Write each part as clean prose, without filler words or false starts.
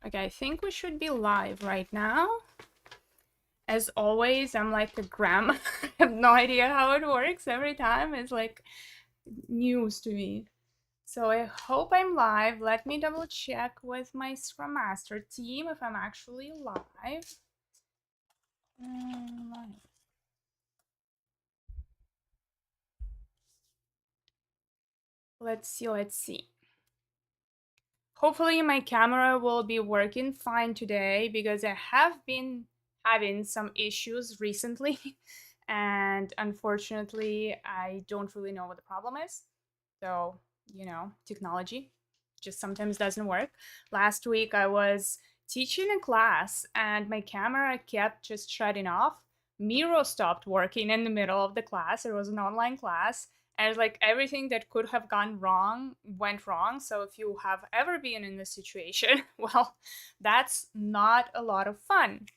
Okay, I think we should be live right now. As always, I'm like a grandma. I have no idea how it works every time. It's like news to me. So I hope I'm live. Let me double check with my Scrum Master team if I'm actually live. Live. Let's see. Hopefully my camera will be working fine today because I have been having some issues recently and unfortunately I don't really know what the problem is. So, technology just sometimes doesn't work. Last week I was teaching a class and my camera kept just shutting off. Miro stopped working in the middle of the class. It was an online class and it's like everything that could have gone wrong went wrong. So if you have ever been in this situation, well, that's not a lot of fun.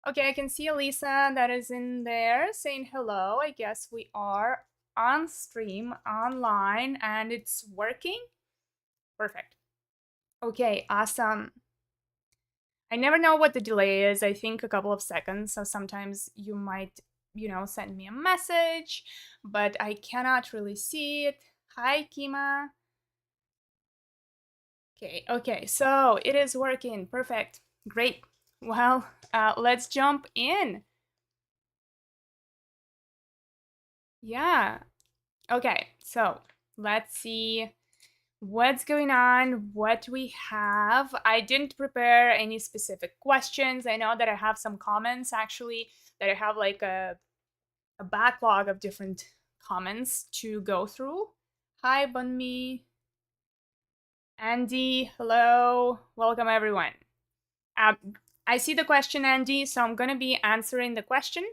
Okay, I can see Elisa that is in there saying hello. I guess we are on stream online and it's working. Perfect. Okay, awesome. I never know what the delay is. I think a couple of seconds. So sometimes you might, send me a message, but I cannot really see it. Hi, Kima. Okay. So it is working. Perfect. Great. Well, let's jump in. Yeah. Okay. So let's see what's going on, what we have. I didn't prepare any specific questions. I know that I have some comments actually, that I have like a backlog of different comments to go through. Hi, Bunmi. Andy, hello. Welcome, everyone. Um, I see the question, Andy, so I'm going to be answering the question.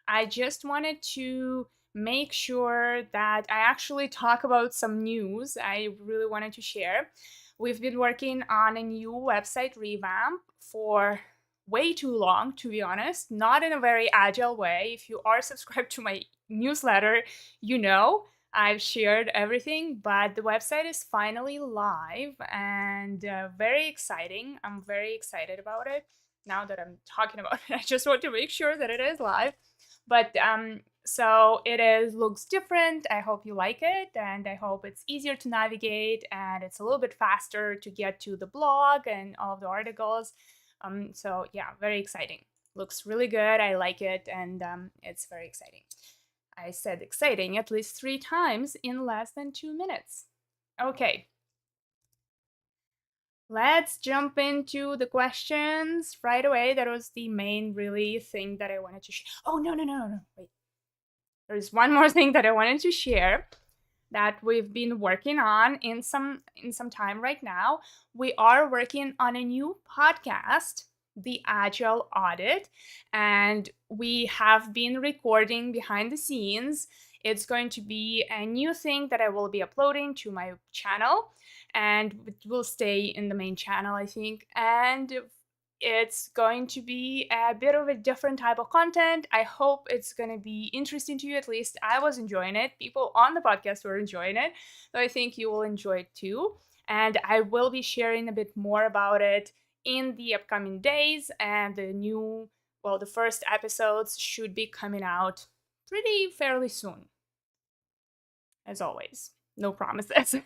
I just wanted to make sure that I actually talk about some news I really wanted to share. We've been working on a new website revamp for way too long, to be honest, not in a very agile way. If you are subscribed to my newsletter, you know I've shared everything, but the website is finally live and very exciting. I'm very excited about it now that I'm talking about it. I just want to make sure that it is live. But so it is looks different. I hope you like it, and I hope it's easier to navigate and it's a little bit faster to get to the blog and all of the articles. So yeah, very exciting. Looks really good. I like it, and it's very exciting. I said exciting at least 3 times in less than 2 minutes. Okay, let's jump into the questions right away. That was the main really thing that I wanted to share. Oh, no. Wait. There's one more thing that I wanted to share that we've been working on in some time right now. We are working on a new podcast, the Agile Audit, and we have been recording behind the scenes. It's going to be a new thing that I will be uploading to my channel, and it will stay in the main channel, I think. And it's going to be a bit of a different type of content. I hope it's going to be interesting to you. At least I was enjoying it. People on the podcast were enjoying it. So I think you will enjoy it too. And I will be sharing a bit more about it in the upcoming days. And the first episodes should be coming out pretty fairly soon. As always, no promises.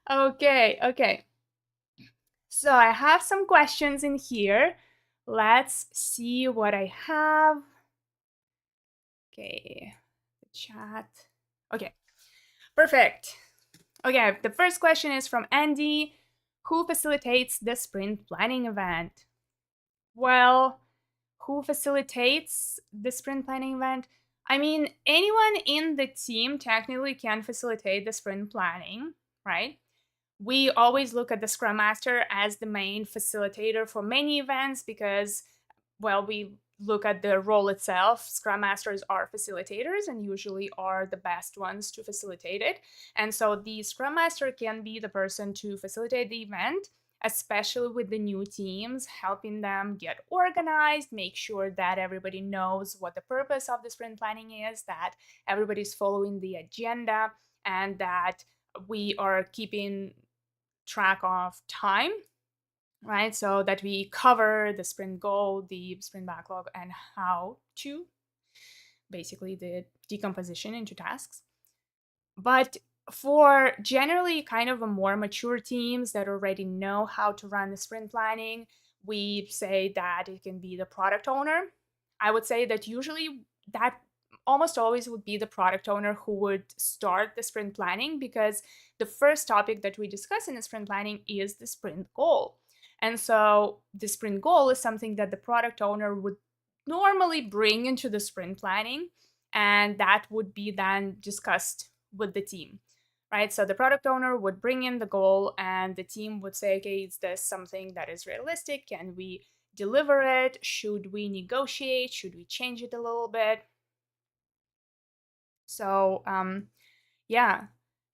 Okay. So I have some questions in here. Let's see what I have. Okay, the chat. Okay, perfect. Okay, the first question is from Andy. Who facilitates the sprint planning event? Well, who facilitates the sprint planning event? I mean, anyone in the team technically can facilitate the sprint planning, right? We always look at the Scrum Master as the main facilitator for many events because, well, we look at the role itself. Scrum Masters are facilitators and usually are the best ones to facilitate it. And so the Scrum Master can be the person to facilitate the event, especially with the new teams, helping them get organized, make sure that everybody knows what the purpose of the sprint planning is, that everybody's following the agenda, and that we are keeping track of time. right? So that we cover the sprint goal, the sprint backlog, and how to basically the decomposition into tasks. But for generally kind of a more mature teams that already know how to run the sprint planning, we say that it can be the product owner. I would say that usually that almost always would be the product owner who would start the sprint planning, because the first topic that we discuss in the sprint planning is the sprint goal. And so the sprint goal is something that the product owner would normally bring into the sprint planning, and that would be then discussed with the team, right? So the product owner would bring in the goal, and the team would say, okay, is this something that is realistic? Can we deliver it? Should we negotiate? Should we change it a little bit? So, yeah.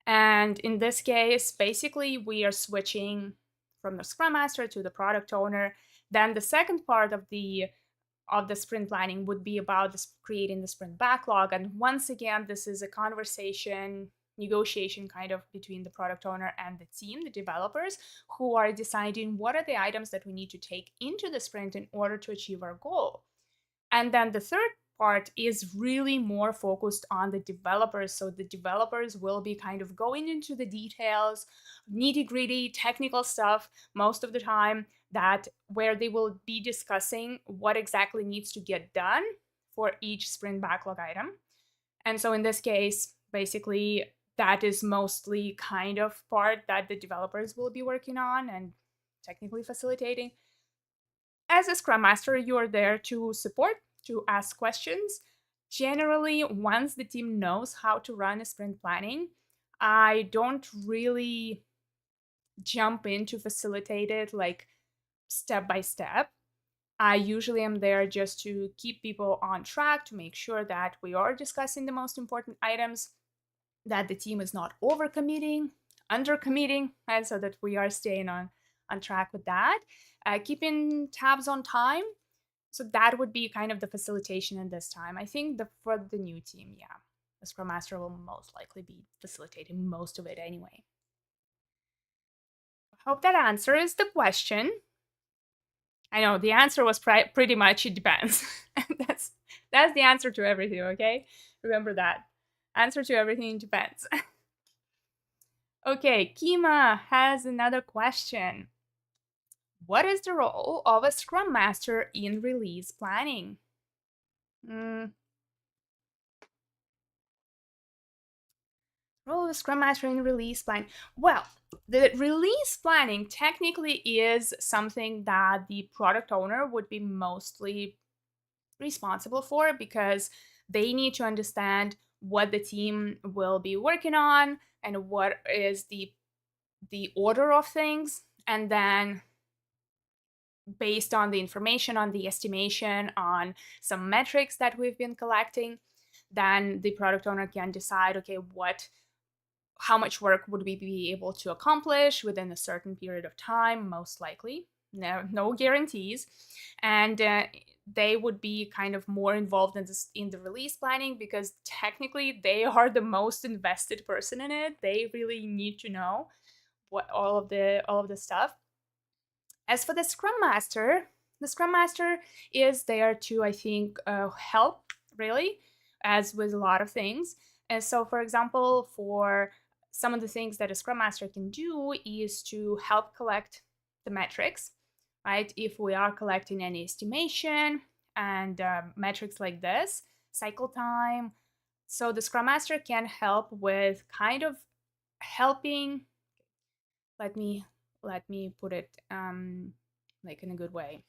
And in this case, basically, we are switching from the Scrum Master to the product owner. Then the second part of the sprint planning would be about this, creating the sprint backlog. And once again, this is a conversation, negotiation kind of between the product owner and the team, the developers, who are deciding what are the items that we need to take into the sprint in order to achieve our goal. And then the third part is really more focused on the developers. So the developers will be kind of going into the details, nitty gritty technical stuff most of the time, that where they will be discussing what exactly needs to get done for each sprint backlog item. And so in this case, basically, that is mostly kind of part that the developers will be working on and technically facilitating. As a Scrum Master, you are there to support, to ask questions. Generally, once the team knows how to run a sprint planning, I don't really jump in to facilitate it like step by step. I usually am there just to keep people on track, to make sure that we are discussing the most important items, that the team is not overcommitting, undercommitting, and so that we are staying on track with that. Keeping tabs on time. So that would be kind of the facilitation in this time. I think for the new team, yeah, the Scrum Master will most likely be facilitating most of it anyway. I hope that answers the question. I know the answer was pretty much it depends. that's the answer to everything, okay? Remember that. Answer to everything depends. Okay, Kima has another question. What is the role of a Scrum Master in release planning? Mm, Role of a Scrum Master in release planning. Well, the release planning technically is something that the product owner would be mostly responsible for, because they need to understand what the team will be working on and what is the order of things, and then based on the information, on the estimation, on some metrics that we've been collecting, then the product owner can decide, okay, how much work would we be able to accomplish within a certain period of time, most likely. No guarantees. And they would be kind of more involved in the release planning, because technically they are the most invested person in it. They really need to know what all of the stuff. As for the Scrum Master is there to, I think, help, really, as with a lot of things. And so, for example, for some of the things that a Scrum Master can do is to help collect the metrics, right? If we are collecting any estimation and metrics like this, cycle time. So the Scrum Master can help with kind of helping. Let me put it like in a good way.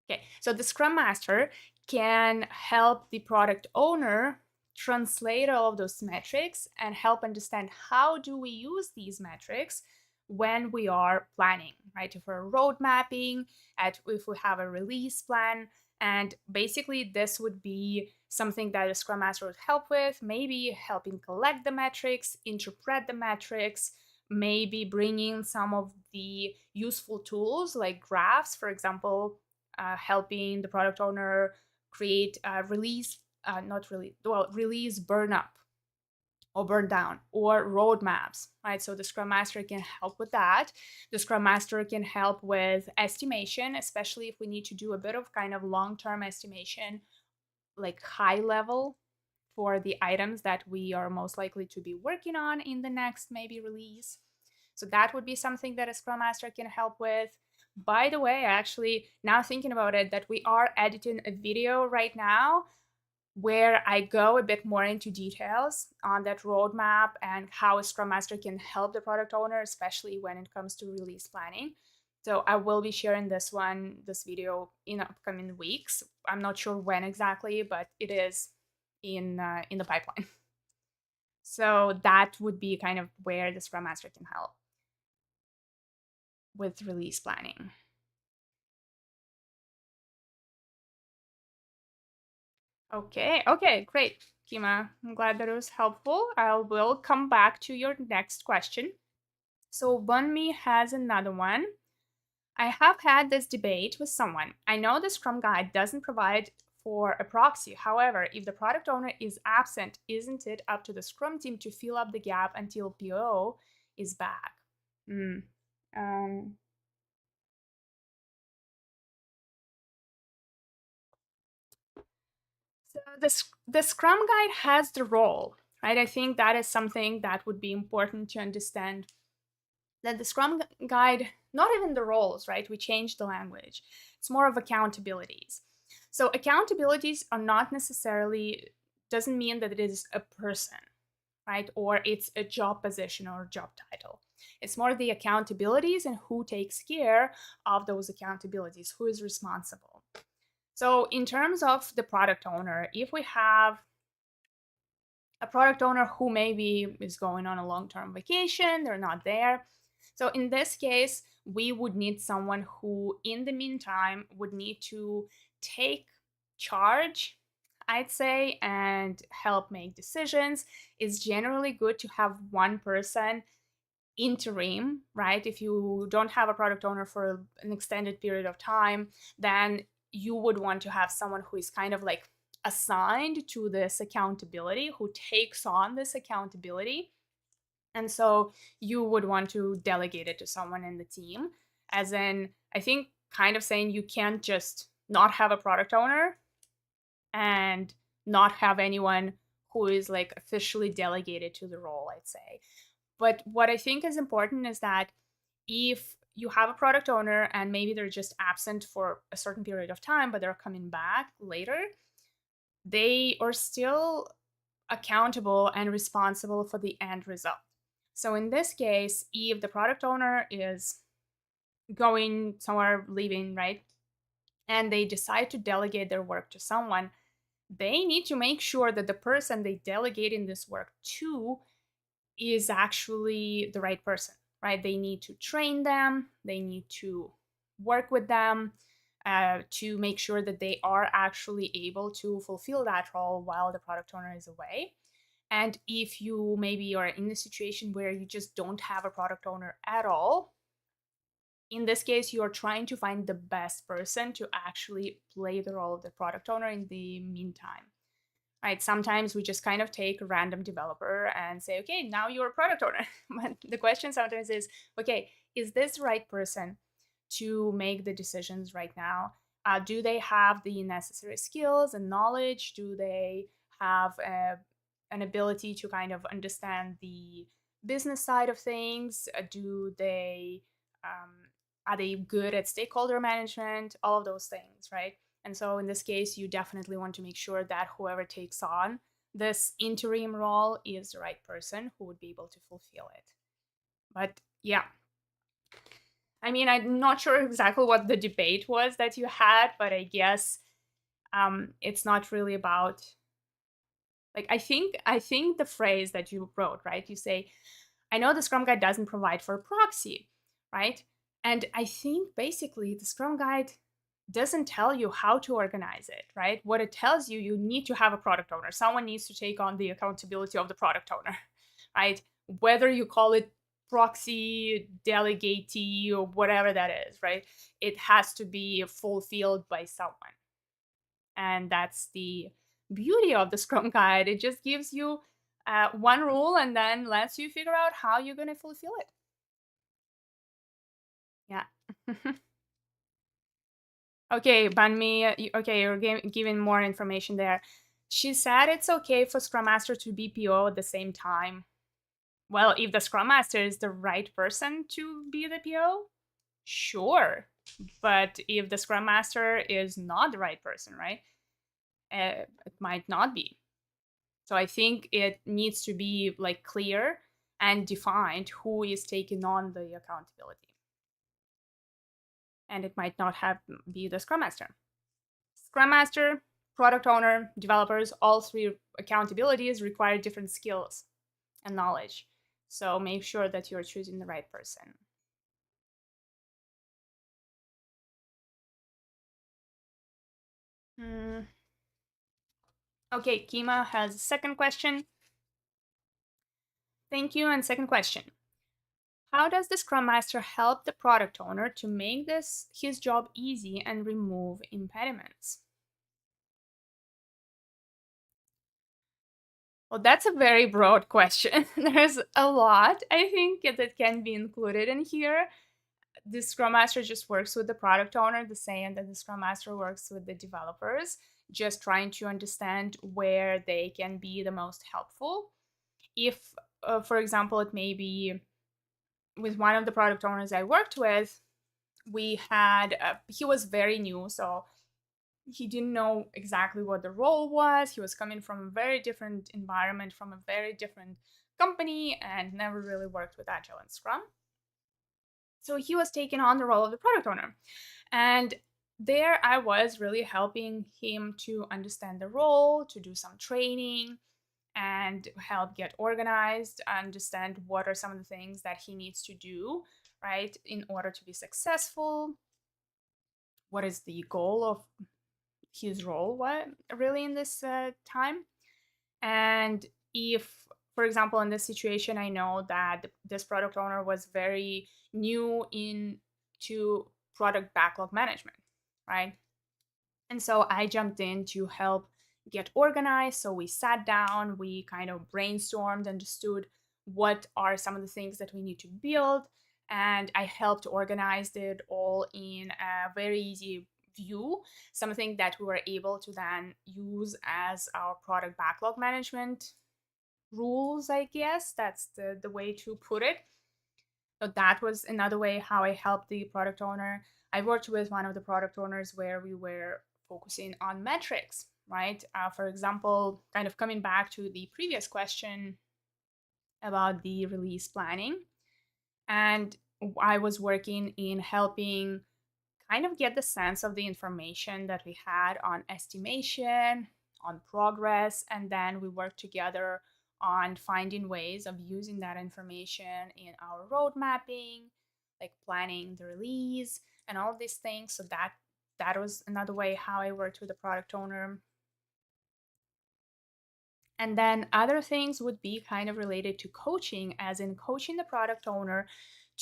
Okay, so the Scrum Master can help the product owner translate all of those metrics and help understand how do we use these metrics when we are planning, right? If we're road mapping, if we have a release plan, and basically this would be something that a Scrum Master would help with, maybe helping collect the metrics, interpret the metrics, maybe bringing some of the useful tools like graphs, for example, helping the product owner create a release, not really, well, release burn up, or burn down, or roadmaps, right? So the Scrum Master can help with that. The Scrum Master can help with estimation, especially if we need to do a bit of kind of long-term estimation, like high level, for the items that we are most likely to be working on in the next maybe release. So that would be something that a Scrum Master can help with. By the way, actually, now thinking about it, that we are editing a video right now where I go a bit more into details on that roadmap and how a Scrum Master can help the product owner, especially when it comes to release planning. So I will be sharing this video in upcoming weeks. I'm not sure when exactly, but it is in the pipeline. So that would be kind of where the Scrum Master can help with release planning. Okay, great, Kima. I'm glad that it was helpful. I will come back to your next question. So Bunmi has another one. I have had this debate with someone. I know the Scrum Guide doesn't provide for a proxy. However, if the product owner is absent, isn't it up to the Scrum team to fill up the gap until PO is back? So the Scrum Guide has the role, right? I think that is something that would be important to understand, that the Scrum Guide, not even the roles, right? We changed the language. It's more of accountabilities. So accountabilities are not necessarily, doesn't mean that it is a person, right? Or it's a job position or job title. It's more the accountabilities and who takes care of those accountabilities, who is responsible. So in terms of the product owner, if we have a product owner who maybe is going on a long-term vacation, they're not there. So in this case, we would need someone who, in the meantime, would need to take charge, I'd say, and help make decisions. It's generally good to have one person interim, right? If you don't have a product owner for an extended period of time, then you would want to have someone who is kind of like assigned to this accountability, who takes on this accountability. And so you would want to delegate it to someone in the team. As in, I think kind of saying you can't just not have a product owner and not have anyone who is like officially delegated to the role, I'd say. But what I think is important is that if you have a product owner and maybe they're just absent for a certain period of time, but they're coming back later, they are still accountable and responsible for the end result. So in this case, if the product owner is going somewhere, leaving, right, and they decide to delegate their work to someone, they need to make sure that the person they delegating this work to is actually the right person, right? They need to train them, they need to work with them to make sure that they are actually able to fulfill that role while the product owner is away. And if you maybe are in a situation where you just don't have a product owner at all, in this case, you are trying to find the best person to actually play the role of the product owner in the meantime. Right? Sometimes we just kind of take a random developer and say, okay, now you're a product owner. But the question sometimes is, okay, is this the right person to make the decisions right now? Do they have the necessary skills and knowledge? Do they have an ability to kind of understand the business side of things? Do they are they good at stakeholder management? All of those things, right? And so in this case, you definitely want to make sure that whoever takes on this interim role is the right person who would be able to fulfill it. But yeah, I mean, I'm not sure exactly what the debate was that you had, but I guess it's not really about, like, I think the phrase that you wrote, right? You say, I know the Scrum Guide doesn't provide for a proxy, right? And I think basically the Scrum Guide doesn't tell you how to organize it, right? What it tells you, you need to have a product owner. Someone needs to take on the accountability of the product owner, right? Whether you call it proxy, delegatee, or whatever that is, right? It has to be fulfilled by someone. And that's the beauty of the Scrum Guide. It just gives you one rule and then lets you figure out how you're going to fulfill it. Yeah. Okay, Banmi, okay, you're giving more information there. She said it's okay for Scrum Master to be PO at the same time. Well, if the Scrum Master is the right person to be the PO, sure. But if the Scrum Master is not the right person, right, it might not be. So I think it needs to be like clear and defined who is taking on the accountability. And it might not have be the Scrum Master. Scrum Master, product owner, developers, all three accountabilities require different skills and knowledge. So make sure that you're choosing the right person. Hmm. Okay, Kima has a second question. Thank you. And second question. How does the Scrum Master help the product owner to make his job easy and remove impediments? Well, that's a very broad question. There's a lot, I think, that can be included in here. The Scrum Master just works with the product owner, the same that the Scrum Master works with the developers, just trying to understand where they can be the most helpful. If, for example, it may be with one of the product owners I worked with, we had, he was very new, so he didn't know exactly what the role was. He was coming from a very different environment, from a very different company, and never really worked with Agile and Scrum. So he was taking on the role of the product owner. And there I was really helping him to understand the role, to do some training, and help get organized, understand what are some of the things that he needs to do, right, in order to be successful. What is the goal of his role, what really in this time? And if, for example, in this situation, I know that this product owner was very new into product backlog management, right? And so I jumped in to help get organized. So we sat down, we kind of brainstormed, understood what are some of the things that we need to build. And I helped organize it all in a very easy view, something that we were able to then use as our product backlog management rules, I guess. That's the way to put it. So that was another way how I helped the product owner. I worked with one of the product owners where we were focusing on metrics, right? For example, kind of coming back to the previous question about the release planning. And I was working in helping kind of get the sense of the information that we had on estimation, on progress, and then we worked together on finding ways of using that information in our road mapping, like planning the release and all of these things. So that was another way how I worked with the product owner. And then other things would be kind of related to coaching, as in coaching the product owner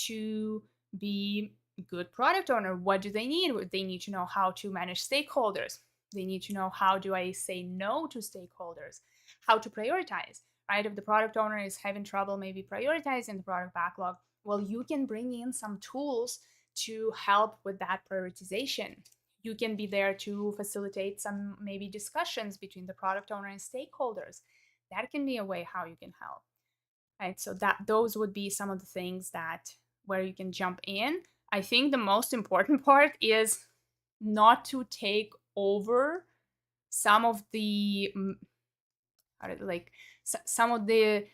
to be a good product owner. What do they need? They need to know how to manage stakeholders. They need to know how do I say no to stakeholders, how to prioritize, right? If the product owner is having trouble maybe prioritizing the product backlog, well, you can bring in some tools to help with that prioritization. You can be there to facilitate some maybe discussions between the product owner and stakeholders. That can be a way how you can help, right? So that those would be some of the things that where you can jump in. I think the most important part is not to take over some of the like some of the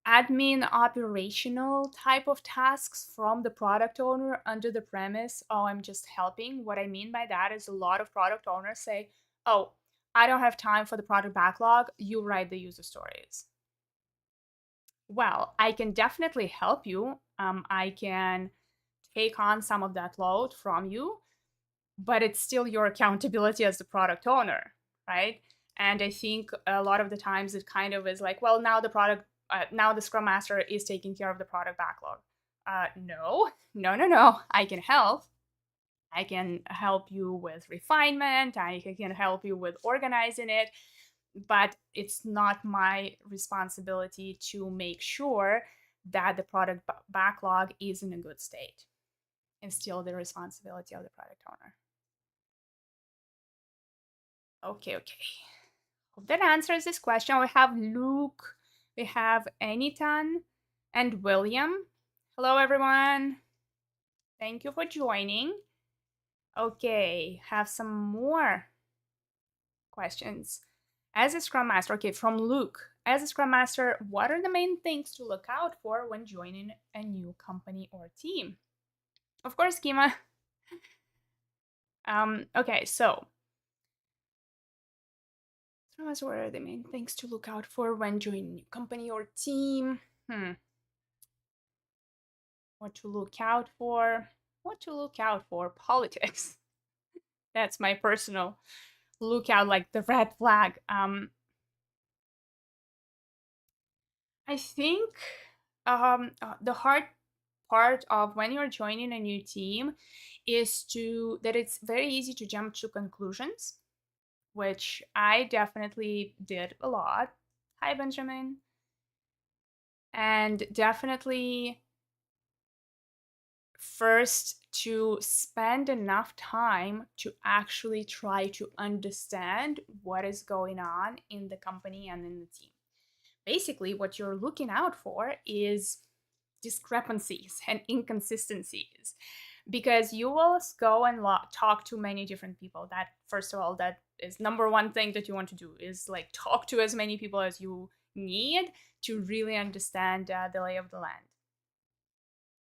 admin operational type of tasks from the product owner under the premise, oh, I'm just helping. What I mean by that is a lot of product owners say, oh, I don't have time for the product backlog, you write the user stories. Well, I can definitely help you. I can take on some of that load from you, but it's still your accountability as the product owner, right? And I think a lot of the times it kind of is like, well, now the Scrum Master is taking care of the product backlog. No, no, no, no. I can help. I can help you with refinement. I can help you with organizing it. but it's not my responsibility to make sure that the product backlog is in a good state. It's still the responsibility of the product owner. Okay, okay. Hope that answers this question. We have Luke, we have Anitan, and William. Hello, everyone. Thank you for joining. Okay, have some more questions. As a Scrum Master, okay, from Luke. As a Scrum Master, what are the main things to look out for when joining a new company or team? Of course, Kima. Okay, so Scrum Master, what are the main things to look out for when joining a new company or team? What to look out for? What to look out for? Politics. That's my personal lookout, like the red flag. I think the hard part of when you're joining a new team is that it's very easy to jump to conclusions, which I definitely did a lot. Hi, Benjamin. And definitely first to spend enough time to actually try to understand what is going on in the company and in the team. Basically, what you're looking out for is discrepancies and inconsistencies, because you will go and talk to many different people. That, first of all, that is number one thing that you want to do, is like talk to as many people as you need to really understand the lay of the land.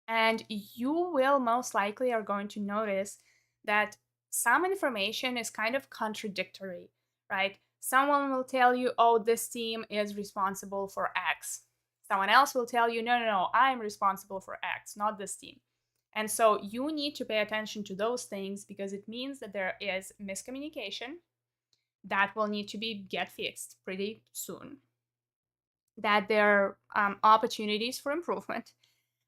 And you will most likely are going to notice that some information is kind of contradictory, right? Someone will tell you, oh, this team is responsible for X. Someone else will tell you, no, no, no, I'm responsible for X, not this team. And so you need to pay attention to those things, because it means that there is miscommunication that will need to be get fixed pretty soon, that there are opportunities for improvement,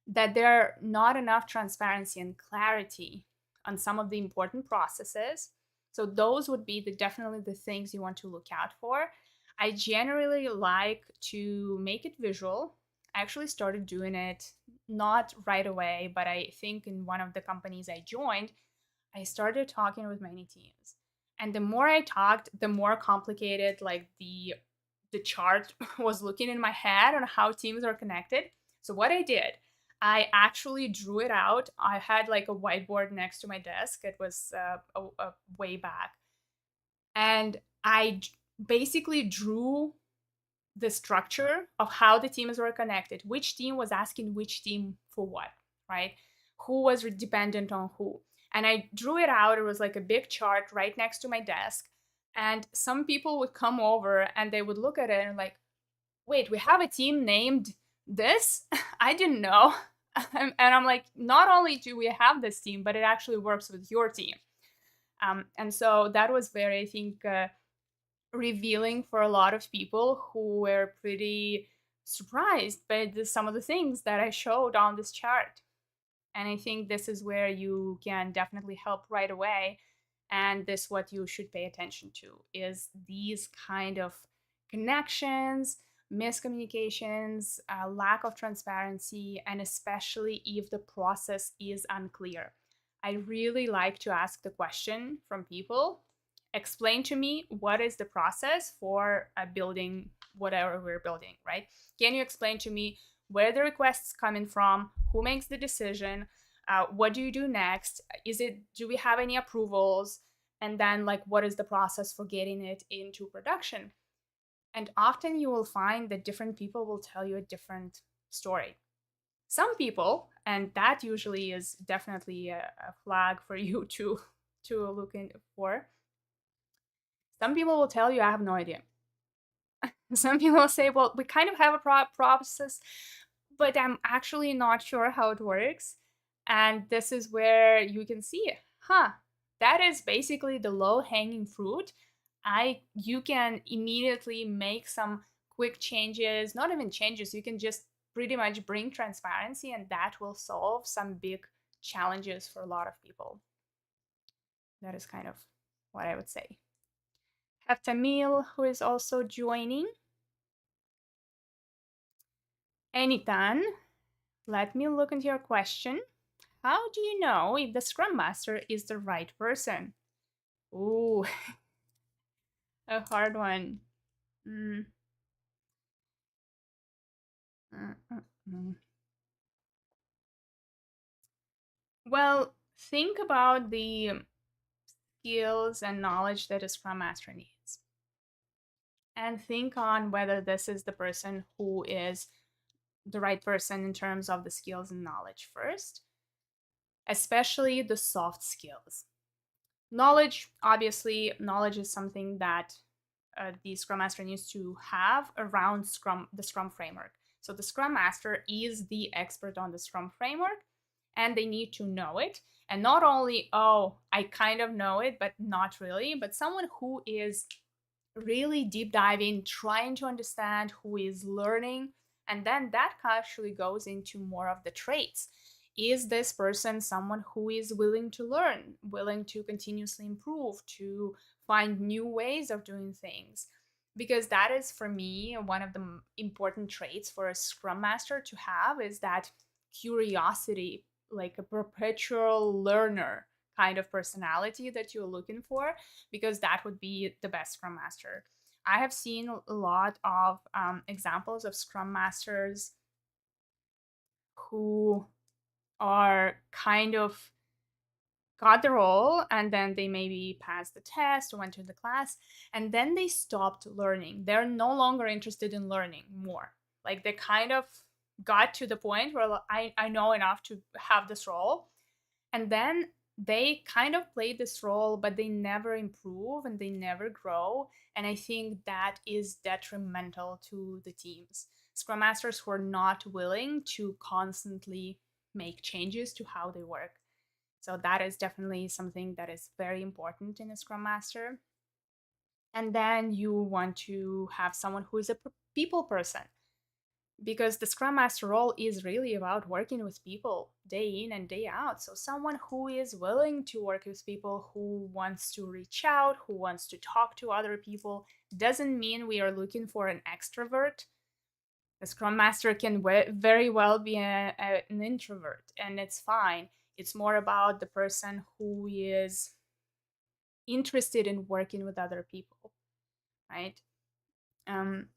that there are not enough transparency and clarity on some of the important processes. So those would be definitely the things you want to look out for. I generally like to make it visual. I actually started doing it not right away, but I think in one of the companies I joined, I started talking with many teams. And the more I talked, the more complicated like the chart was looking in my head on how teams are connected. So what I did, I actually drew it out. I had like a whiteboard next to my desk. It was a way back. And I basically drew the structure of how the teams were connected, which team was asking which team for what, right? Who was dependent on who. And I drew it out. It was like a big chart right next to my desk. And some people would come over and they would look at it and like, wait, we have a team named this? I didn't know. And I'm like, not only do we have this team, but it actually works with your team. And so that was very, I think, revealing for a lot of people who were pretty surprised by some of the things that I showed on this chart. And I think this is where you can definitely help right away. And this what you should pay attention to is these kind of connections, miscommunications, lack of transparency, and especially if the process is unclear. I really like to ask the question from people, explain to me what is the process for building whatever we're building, right? Can you explain to me where the requests coming from, who makes the decision, what do you do next, do we have any approvals, and then like what is the process for getting it into production? And often you will find that different people will tell you a different story. Some people, and that usually is definitely a flag for you to look in for, some people will tell you, I have no idea. Some people will say, well, we kind of have a process, but I'm actually not sure how it works. And this is where you can see, that is basically the low hanging fruit. You can immediately make some quick changes, not even changes, you can just pretty much bring transparency, and that will solve some big challenges for a lot of people. That is kind of what I would say. have Tamil, who is also joining. Anitan, let me look into your question. How do you know if the Scrum Master is the right person? Ooh, a hard one. Mm, mm, mm, mm. Well, think about the skills and knowledge that a Scrum Master needs. And think on whether this is the person who is the right person in terms of the skills and knowledge first, especially the soft skills. Knowledge, obviously, knowledge is something that the Scrum Master needs to have around Scrum, the Scrum framework. So the Scrum Master is the expert on the Scrum framework, and they need to know it. And not only, oh, I kind of know it, but not really, but someone who is really deep diving, trying to understand, who is learning. And then that actually goes into more of the traits. Is this person someone who is willing to learn, willing to continuously improve, to find new ways of doing things? Because that is, for me, one of the important traits for a Scrum Master to have is that curiosity, like a perpetual learner kind of personality that you're looking for, because that would be the best Scrum Master. I have seen a lot of examples of Scrum Masters who are kind of got the role and then they maybe passed the test or went to the class and then they stopped learning. They're no longer interested in learning more. Like they kind of got to the point where I know enough to have this role. And then they kind of play this role, but they never improve and they never grow. And I think that is detrimental to the teams. Scrum Masters who are not willing to constantly make changes to how they work. So that is definitely something that is very important in a Scrum Master. And then you want to have someone who is a people person, because the Scrum Master role is really about working with people day in and day out. So someone who is willing to work with people, who wants to reach out, who wants to talk to other people, doesn't mean we are looking for an extrovert. The Scrum Master can very well be an introvert, and it's fine. It's more about the person who is interested in working with other people, right? Um,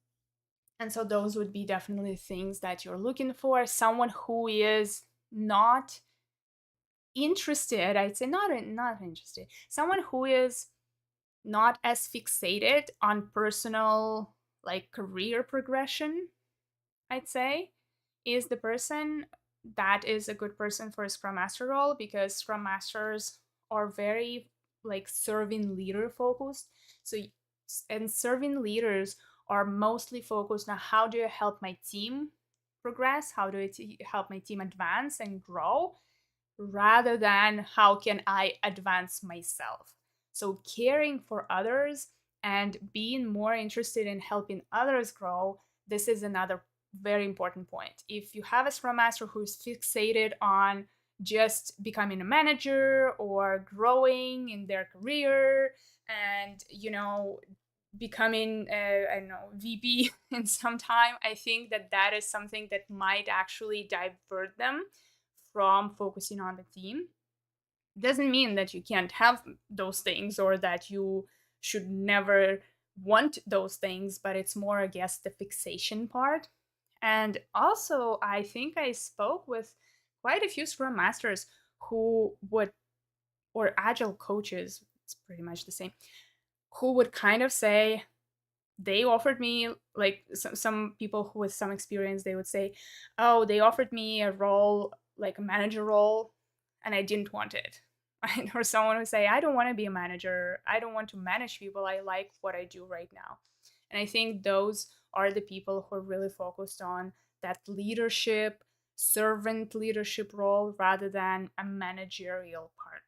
and so those would be definitely things that you're looking for. Someone who is not interested, I'd say not interested. Someone who is not as fixated on personal like career progression, I'd say, is the person that is a good person for a Scrum Master role, because Scrum Masters are very like serving leader focused. So and serving leaders are mostly focused on how do I help my team progress, how do I help my team advance and grow, rather than how can I advance myself. So caring for others and being more interested in helping others grow, this is another very important point. If you have a Scrum Master who's fixated on just becoming a manager or growing in their career and, becoming I don't know, VP in some time, I think that that is something that might actually divert them from focusing on the team. Doesn't mean that you can't have those things or that you should never want those things, but it's more, I guess, the fixation part. And also, I think I spoke with quite a few Scrum Masters who would, or Agile coaches, it's pretty much the same, who would kind of say, they offered me, like some people who with some experience, they would say, oh, they offered me a role, like a manager role, and I didn't want it. Right? Or someone would say, I don't want to be a manager, I don't want to manage people, I like what I do right now. And I think those are the people who are really focused on that leadership, servant leadership role, rather than a managerial part.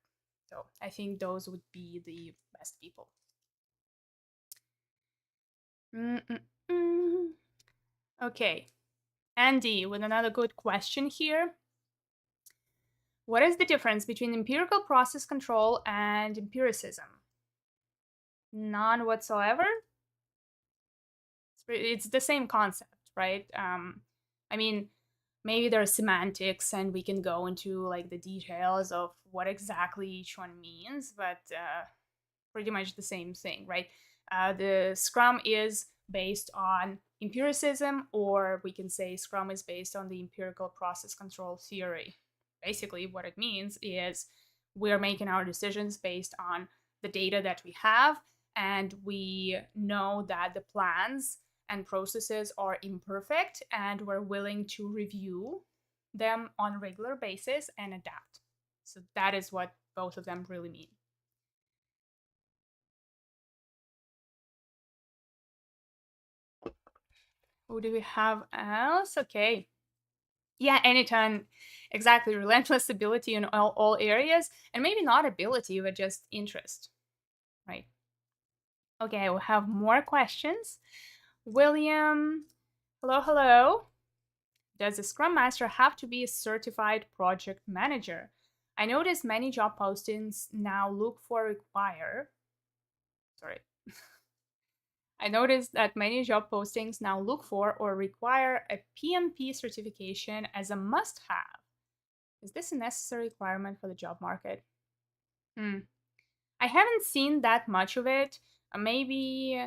So I think those would be the best people. Mm-mm-mm. Okay, Andy, with another good question here. What is the difference between empirical process control and empiricism? none whatsoever. It's the same concept, right? I mean, maybe there are semantics and we can go into like the details of what exactly each one means, but pretty much the same thing, right? The Scrum is based on empiricism, or we can say Scrum is based on the empirical process control theory. Basically, what it means is we're making our decisions based on the data that we have, and we know that the plans and processes are imperfect, and we're willing to review them on a regular basis and adapt. So that is what both of them really mean. Who do we have else? Okay. Yeah, anytime. Exactly. Relentless ability in all areas. And maybe not ability, but just interest. Right. Okay, we'll have more questions. William, hello, hello. Does a Scrum Master have to be a certified project manager? I noticed many job postings now look for require. Sorry. I noticed that many job postings now look for or require a PMP certification as a must have. Is this a necessary requirement for the job market? Hmm. I haven't seen that much of it. Maybe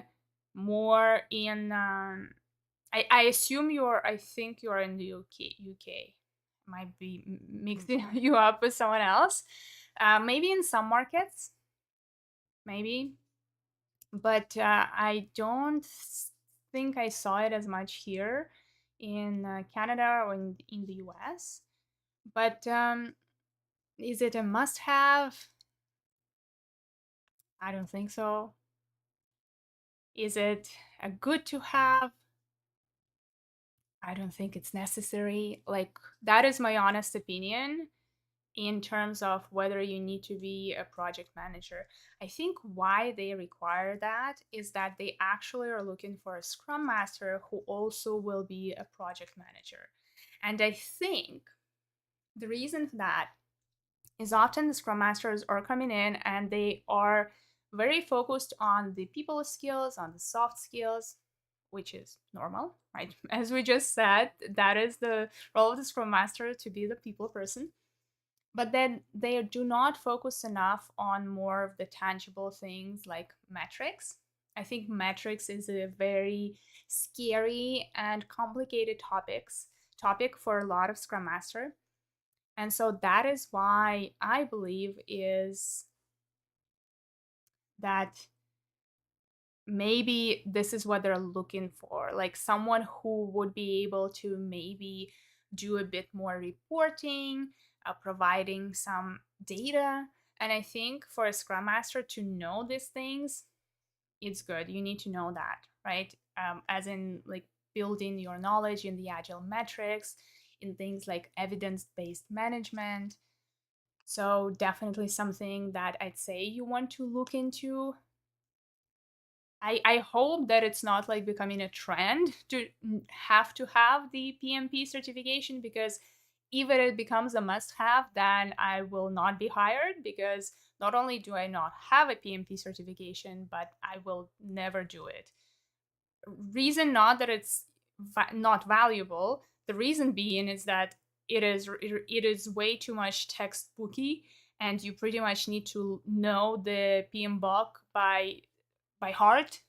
more in. I assume you're. I think you're in the UK. UK. Might be mixing you up with someone else. Maybe in some markets. Maybe, but I don't think I saw it as much here in Canada or in the US. But is it a must have? I don't think so. Is it a good to have? I don't think it's necessary. Like, that is my honest opinion in terms of whether you need to be a project manager. I think why they require that is that they actually are looking for a scrum master who also will be a project manager. And I think the reason for that is often the scrum masters are coming in and they are very focused on the people skills, on the soft skills, which is normal, right? As we just said, that is the role of the scrum master, to be the people person. But then they do not focus enough on more of the tangible things like metrics. I think metrics is a very scary and complicated topic for a lot of scrum master. And so that is why I believe is that maybe this is what they're looking for, like someone who would be able to maybe do a bit more reporting, providing some data. And I think for a scrum master to know these things, it's good. You need to know that, right? As in, like, building your knowledge in the agile metrics, in things like evidence-based management. So definitely something that I'd say you want to look into. I hope that it's not like becoming a trend to have the PMP certification, because if it becomes a must have, then I will not be hired, because not only do I not have a PMP certification, but I will never do it. Reason not that it's not valuable. The reason being is that it is way too much textbooky, and you pretty much need to know the PM book by heart,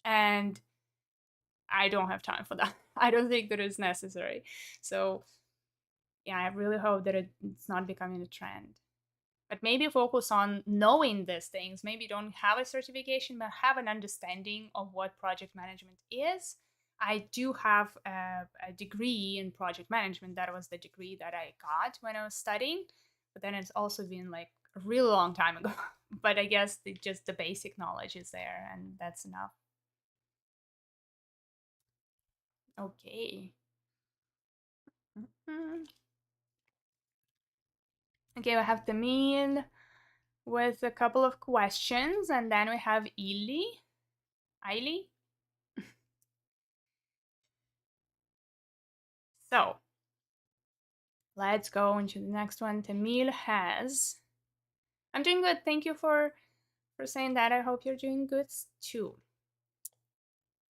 and I don't have time for that. I don't think that is necessary. So yeah, I really hope that it's not becoming a trend. But maybe focus on knowing these things. Maybe don't have a certification, but have an understanding of what project management is. I do have a degree in project management. That was the degree that I got when I was studying. But then it's also been like a really long time ago. But I guess just the basic knowledge is there, and that's enough. Okay. Mhm. Okay, we have Tamil with a couple of questions, and then we have Ili. So let's go into the next one. Tamil has. I'm doing good. Thank you for for saying that. I hope you're doing good too.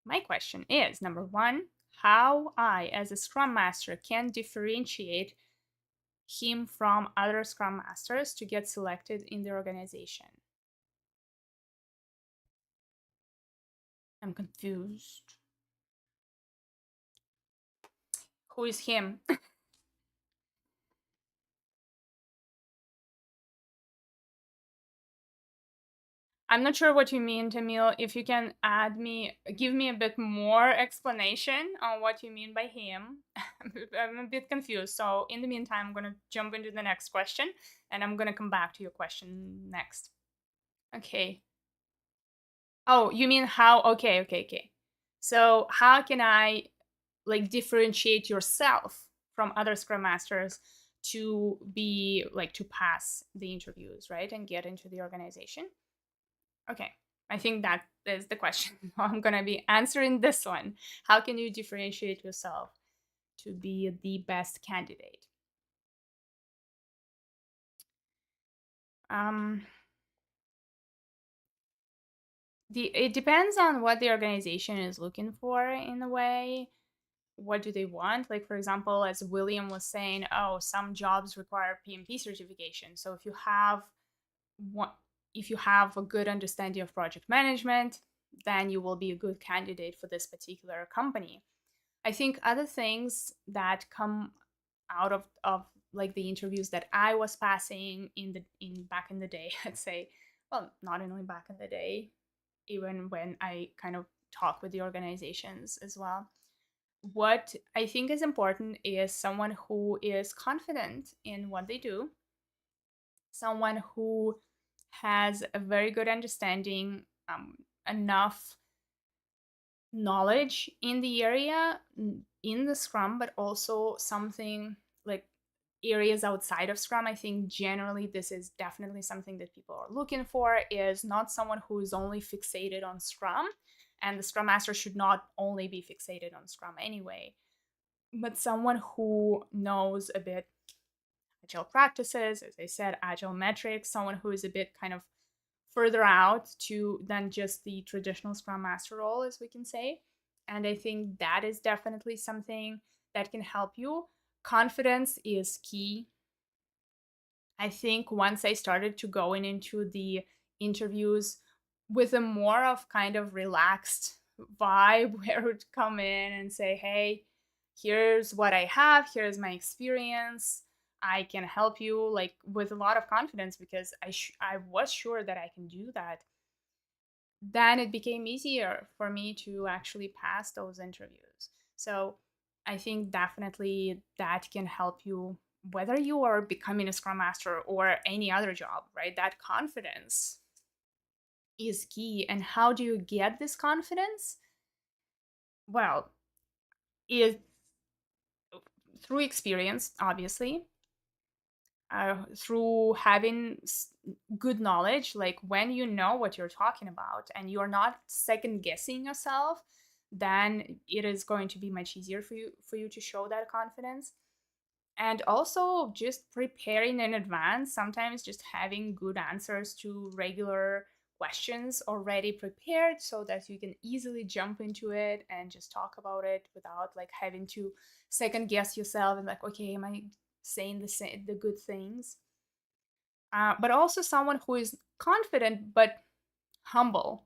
My question is number one, how I, as a Scrum Master, can differentiate him from other Scrum Masters to get selected in the organization. I'm confused. Who is him? I'm not sure what you mean, Tamil. If you can give me a bit more explanation on what you mean by him. I'm a bit confused. So in the meantime, I'm going to jump into the next question and I'm going to come back to your question next. Okay. Oh, you mean how? Okay, okay, okay. So how can I like differentiate yourself from other Scrum Masters to be like to pass the interviews, right? And get into the organization? Okay. I think that is the question. I'm going to be answering this one. How can you differentiate yourself to be the best candidate? Um, it depends on what the organization is looking for in a way. What do they want? Like, for example, as William was saying, oh, some jobs require PMP certification. So one, if you have a good understanding of project management, then you will be a good candidate for this particular company. I think other things that come out of like the interviews that I was passing in back in the day, I'd say, well, not only back in the day, even when I kind of talk with the organizations as well. What I think is important is someone who is confident in what they do, someone who has a very good understanding, enough knowledge in the area in the Scrum, but also something like areas outside of Scrum. I think generally this is definitely something that people are looking for, is not someone who is only fixated on Scrum, and the Scrum Master should not only be fixated on Scrum anyway, but someone who knows a bit Agile practices, as I said, Agile metrics, someone who is a bit kind of further out to than just the traditional Scrum Master role, as we can say. And I think that is definitely something that can help you. Confidence is key. I think once I started to going into the interviews with a more of kind of relaxed vibe, where I would come in and say, hey, here's what I have, here's my experience. I can help you like with a lot of confidence because I was sure that I can do that. Then it became easier for me to actually pass those interviews. So I think definitely that can help you whether you are becoming a Scrum Master or any other job, right? That confidence is key. And how do you get this confidence? Well, it through experience, obviously, through having good knowledge, like when you know what you're talking about and you're not second guessing yourself, then it is going to be much easier for you to show that confidence. And also just preparing in advance, sometimes just having good answers to regular questions already prepared so that you can easily jump into it and just talk about it without like having to second guess yourself and like, okay, am I saying the good things? But also someone who is confident but humble.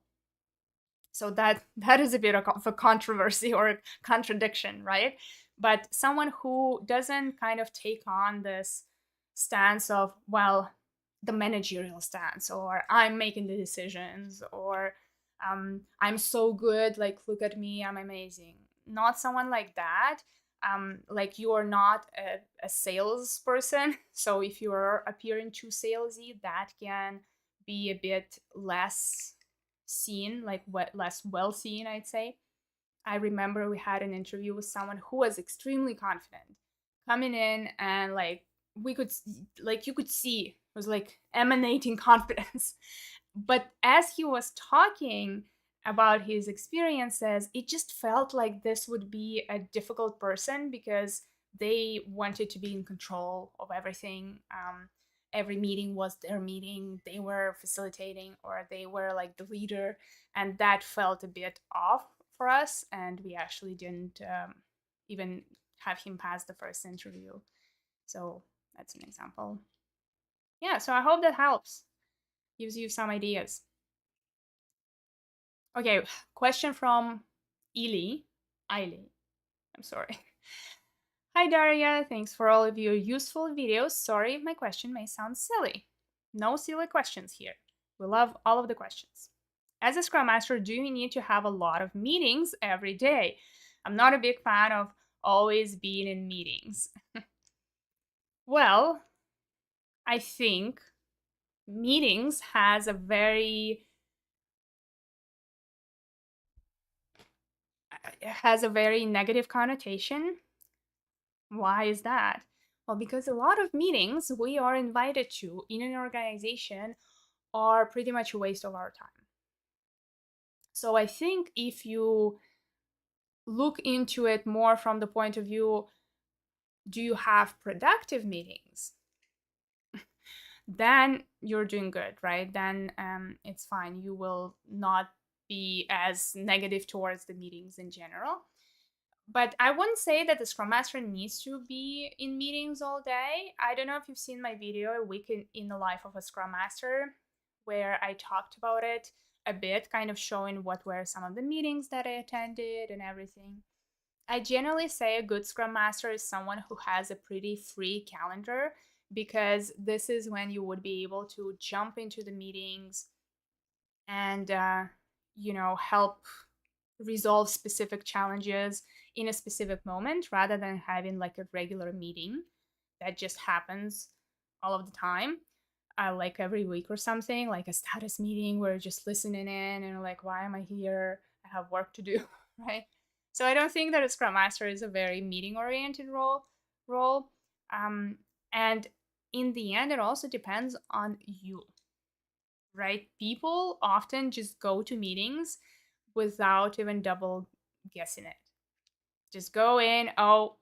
So that is a bit of a controversy or a contradiction, right? But someone who doesn't kind of take on this stance of, well, the managerial stance, or I'm making the decisions, or I'm so good, like look at me, I'm amazing. Not someone like that. Like you are not a salesperson, so if you are appearing too salesy, that can be a bit less seen, like what less well seen, I'd say. I remember we had an interview with someone who was extremely confident coming in, and like we could like you could see it was like emanating confidence. But as he was talking about his experiences, it just felt like this would be a difficult person because they wanted to be in control of everything. every meeting was their meeting, they were facilitating or they were like the leader, and that felt a bit off for us, and we actually didn't even have him pass the first interview. So that's an example. Yeah, so I hope that helps, gives you some ideas. Okay, question from Ili. Eili. I'm sorry. Hi Daria, thanks for all of your useful videos. Sorry if my question may sound silly. No silly questions here. We love all of the questions. As a Scrum Master, do you need to have a lot of meetings every day? I'm not a big fan of always being in meetings. Well, I think meetings has a very negative connotation. Why is that? Well, because a lot of meetings we are invited to in an organization are pretty much a waste of our time. So I think if you look into it more from the point of view, do you have productive meetings? Then you're doing good, right? Then it's fine. You will not be as negative towards the meetings in general. But I wouldn't say that the Scrum Master needs to be in meetings all day. I don't know if you've seen my video, A Week in the Life of a Scrum Master, where I talked about it a bit, kind of showing what were some of the meetings that I attended and everything. I generally say a good Scrum Master is someone who has a pretty free calendar, because this is when you would be able to jump into the meetings and, help resolve specific challenges in a specific moment rather than having like a regular meeting that just happens all of the time, like every week or something, like a status meeting where you're just listening in and like, why am I here? I have work to do, right? So I don't think that a Scrum Master is a very meeting oriented role. Um, and in the end, it also depends on you, right? People often just go to meetings without even double guessing it. Just go in, oh,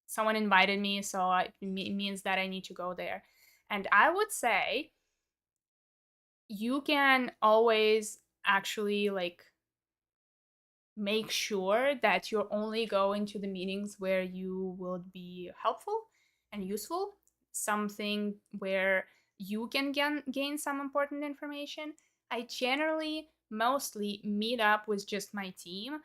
someone invited me, so it means that I need to go there. And I would say you can always actually like make sure that you're only going to the meetings where you will be helpful and useful, something where you can gain some important information. I generally mostly meet up with just my team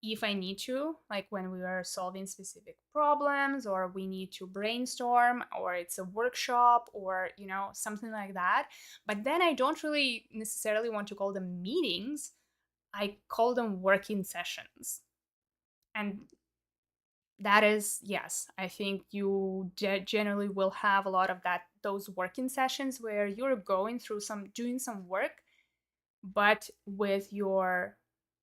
if I need to, like when we are solving specific problems or we need to brainstorm or it's a workshop or, something like that. But then I don't really necessarily want to call them meetings. I call them working sessions. And that is, yes, I think you generally will have a lot of those working sessions where you're going through doing some work, but with your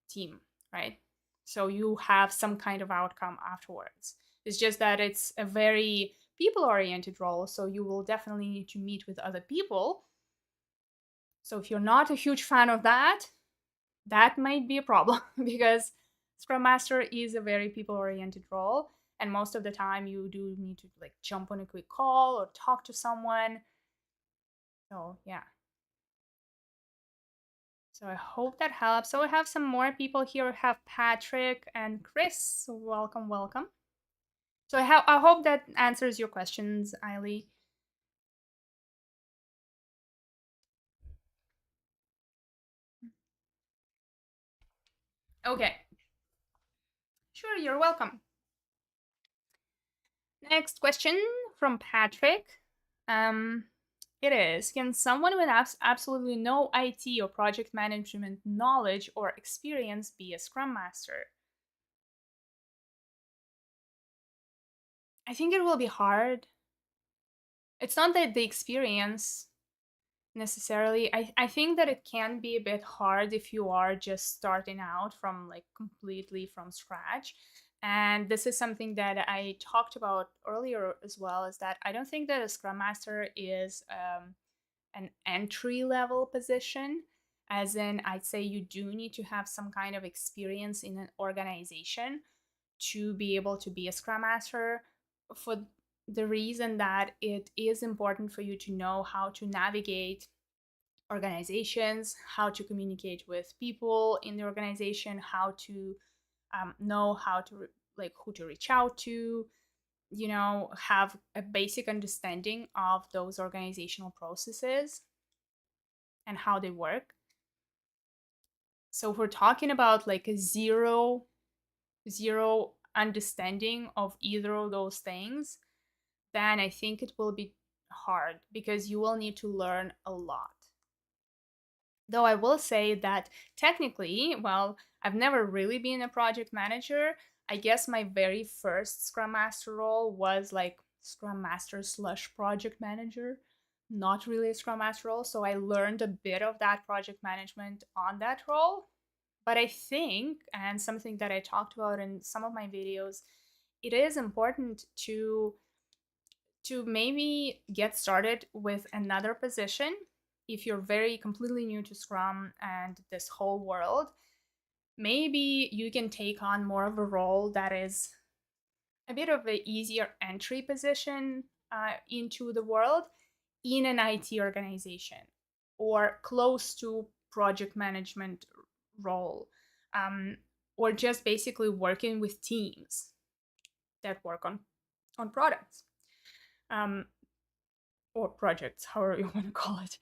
team, right? So you have some kind of outcome afterwards. It's just that it's a very people oriented role. So you will definitely need to meet with other people. So if you're not a huge fan of that, that might be a problem because Scrum Master is a very people oriented role. And most of the time you do need to like jump on a quick call or talk to someone. So yeah. So I hope that helps. So we have some more people here. We have Patrick and Chris. Welcome, welcome. So I hope that answers your questions, Eili. Okay. Sure, you're welcome. Next question from Patrick. It is, can someone with absolutely no IT or project management knowledge or experience be a Scrum Master? I think it will be hard. It's not that the experience necessarily. I think that it can be a bit hard if you are just starting out from like completely from scratch. And this is something that I talked about earlier as well, is that I don't think that a Scrum Master is an entry level position. As in, I'd say you do need to have some kind of experience in an organization to be able to be a Scrum Master. For the reason that it is important for you to know how to navigate organizations, how to communicate with people in the organization, how to know how to like who to reach out to, have a basic understanding of those organizational processes and how they work. So if we're talking about like a zero understanding of either of those things, then I think it will be hard because you will need to learn a lot. Though I will say that technically, well, I've never really been a project manager. I guess my very first Scrum Master role was like Scrum Master / project manager, not really a Scrum Master role. So I learned a bit of that project management on that role. But I think, and something that I talked about in some of my videos, it is important to maybe get started with another position if you're very completely new to Scrum and this whole world. Maybe you can take on more of a role that is a bit of an easier entry position into the world in an IT organization or close to project management role, um, or just basically working with teams that work on products. Um, or projects, however you want to call it,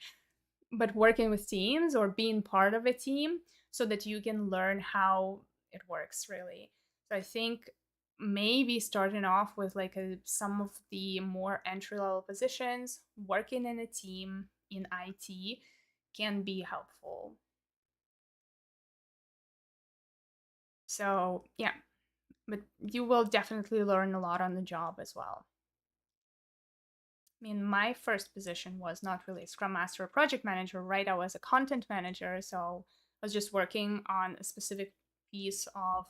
but working with teams or being part of a team so that you can learn how it works really. So I think maybe starting off with like some of the more entry level positions, working in a team in IT can be helpful. So yeah, but you will definitely learn a lot on the job as well. I mean, my first position was not really a Scrum Master or project manager, right? I was a content manager. So I was just working on a specific piece of,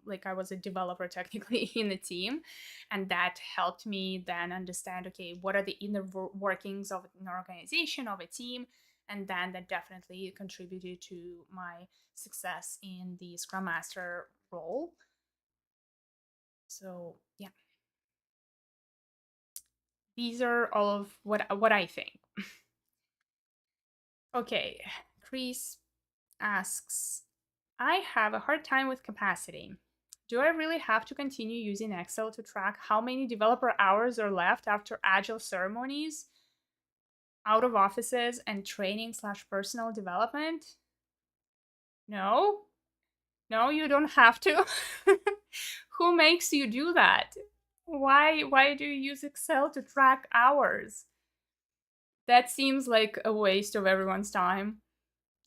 like, I was a developer technically in the team. And that helped me then understand, okay, what are the inner workings of an organization, of a team? And then that definitely contributed to my success in the Scrum Master role. So, yeah, these are all of what I think. Okay, Chris asks, I have a hard time with capacity. Do I really have to continue using Excel to track how many developer hours are left after Agile ceremonies, out of offices, and training / personal development? No, no, you don't have to. Who makes you do that? Why do you use Excel to track hours? That seems like a waste of everyone's time,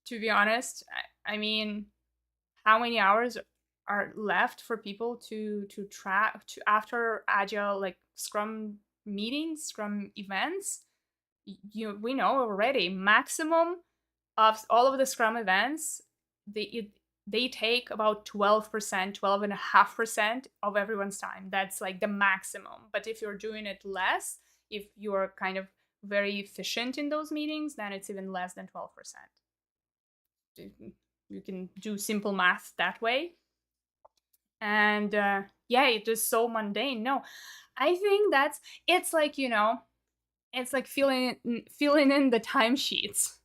to be honest. I mean, how many hours are left for people to track to after Agile, like Scrum meetings, Scrum events? We know already maximum of all of the Scrum events, they take about 12%, 12.5% of everyone's time. That's like the maximum. But if you're doing it less, if you're kind of very efficient in those meetings, then it's even less than 12%. You can do simple math that way. And yeah, it is so mundane. No, I think that's it's like, it's like filling in the timesheets.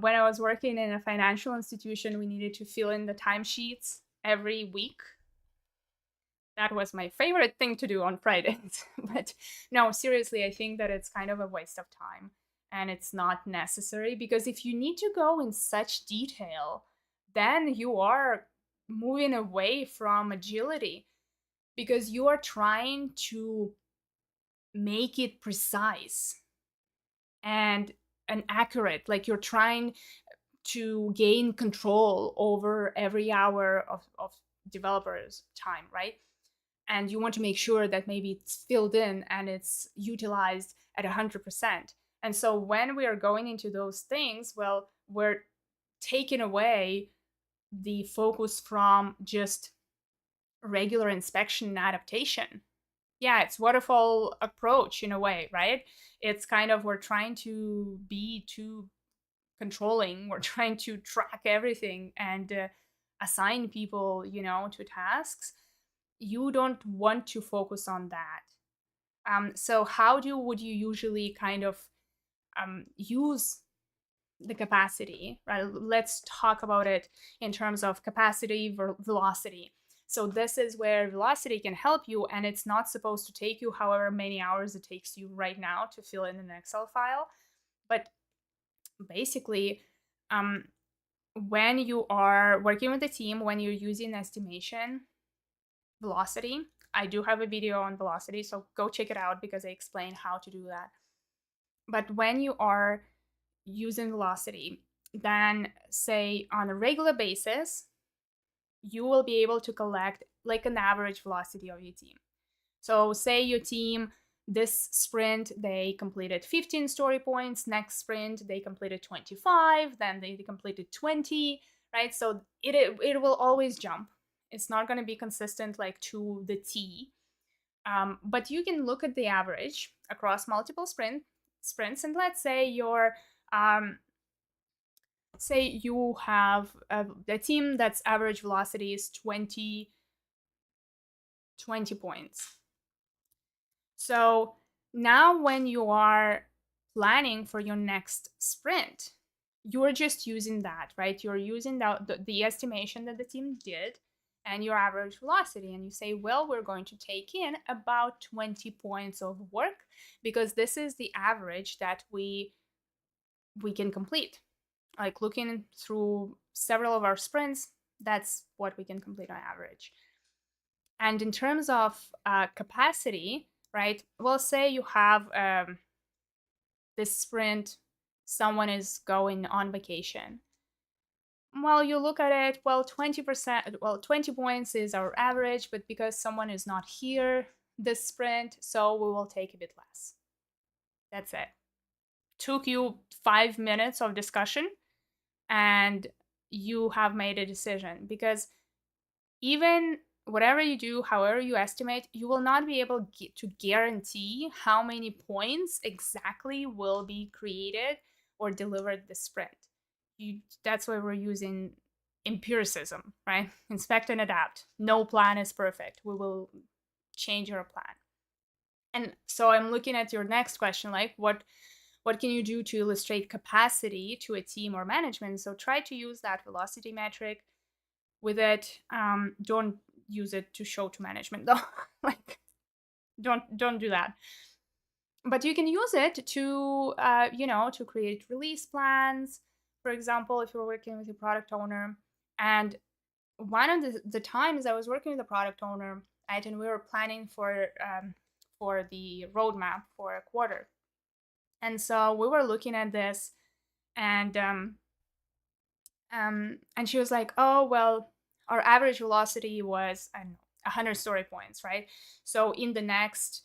When I was working in a financial institution, we needed to fill in the timesheets every week. That was my favorite thing to do on Fridays. But no, seriously, I think that it's kind of a waste of time and it's not necessary, because if you need to go in such detail, then you are moving away from agility, because you are trying to make it precise and accurate. Like, you're trying to gain control over every hour of developers' time, right? And you want to make sure that maybe it's filled in and it's utilized at 100%. And so when we are going into those things, well, we're taking away the focus from just regular inspection and adaptation. Yeah, it's waterfall approach in a way, right? It's kind of, we're trying to be too controlling, we're trying to track everything and assign people, to tasks. You don't want to focus on that. So how would you usually kind of use the capacity, right? Let's talk about it in terms of capacity velocity. So this is where velocity can help you, and it's not supposed to take you however many hours it takes you right now to fill in an Excel file. But basically, when you are working with a team, when you're using estimation velocity, I do have a video on velocity, so go check it out because I explain how to do that. But when you are using velocity, then say on a regular basis, you will be able to collect like an average velocity of your team. So say your team this sprint they completed 15 story points, next sprint they completed 25, then they completed 20, right? So it will always jump. It's not going to be consistent like to the T. But you can look at the average across multiple sprints, and let's say your say you have a team that's average velocity is 20 points. So now when you are planning for your next sprint, you're just using that, right? You're using the estimation that the team did and your average velocity. And you say, well, we're going to take in about 20 points of work because this is the average that we can complete. Like looking through several of our sprints, that's what we can complete on average. And in terms of capacity, right? Well, say you have this sprint, someone is going on vacation. Well, you look at it, well, 20%, well, 20 points is our average, but because someone is not here this sprint, so we will take a bit less. That's it. Took you 5 minutes of discussion and you have made a decision, because even whatever you do, however you estimate, you will not be able to guarantee how many points exactly will be created or delivered this sprint. That's why we're using empiricism, right? Inspect and adapt. No plan is perfect. We will change our plan. And so I'm looking at your next question, like what can you do to illustrate capacity to a team or management? So try to use that velocity metric with it. Don't use it to show to management though. Like don't do that. But you can use it to to create release plans. For example, if you're working with your product owner, and one of the times I was working with a product owner, right, and we were planning for the roadmap for a quarter. And so we were looking at this, and and she was like, "Oh well, our average velocity was, I don't know, 100 story points, right? So in the next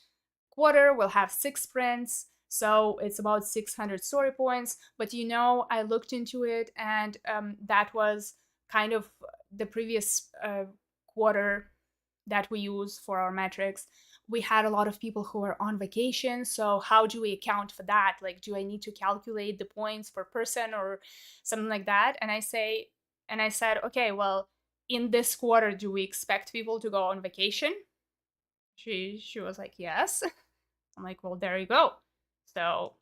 quarter, we'll have 6 sprints. So it's about 600 story points. But I looked into it, and that was kind of the previous quarter that we use for our metrics. We had a lot of people who are on vacation. So how do we account for that? Like, do I need to calculate the points per person or something like that?" And I said, okay, well, in this quarter, do we expect people to go on vacation? She was like, yes. I'm like, well, there you go. So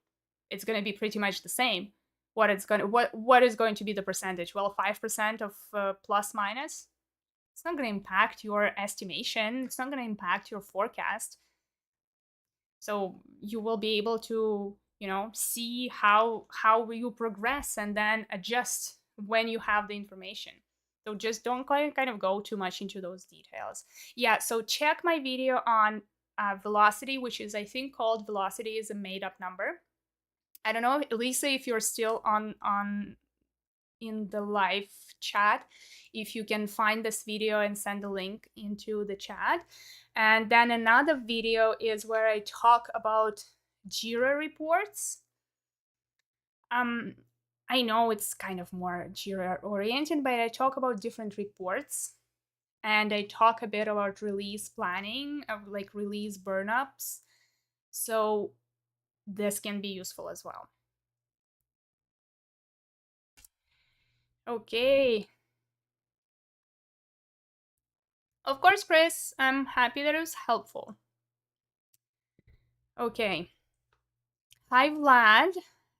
it's going to be pretty much the same. What is going to be the percentage? Well, 5% of plus minus. It's not going to impact your estimation. It's not going to impact your forecast. So you will be able to, see how you progress and then adjust when you have the information. So just don't kind of go too much into those details. Yeah, so check my video on velocity, which is, I think, called Velocity is a Made Up Number. I don't know, Lisa, if you're still on in the live chat, if you can find this video and send the link into the chat. And then another video is where I talk about Jira reports. I know it's kind of more Jira oriented, but I talk about different reports, and I talk a bit about release planning, like release burn-ups. So this can be useful as well. Okay. Of course, Chris, I'm happy that it was helpful. Okay. Hi, Vlad.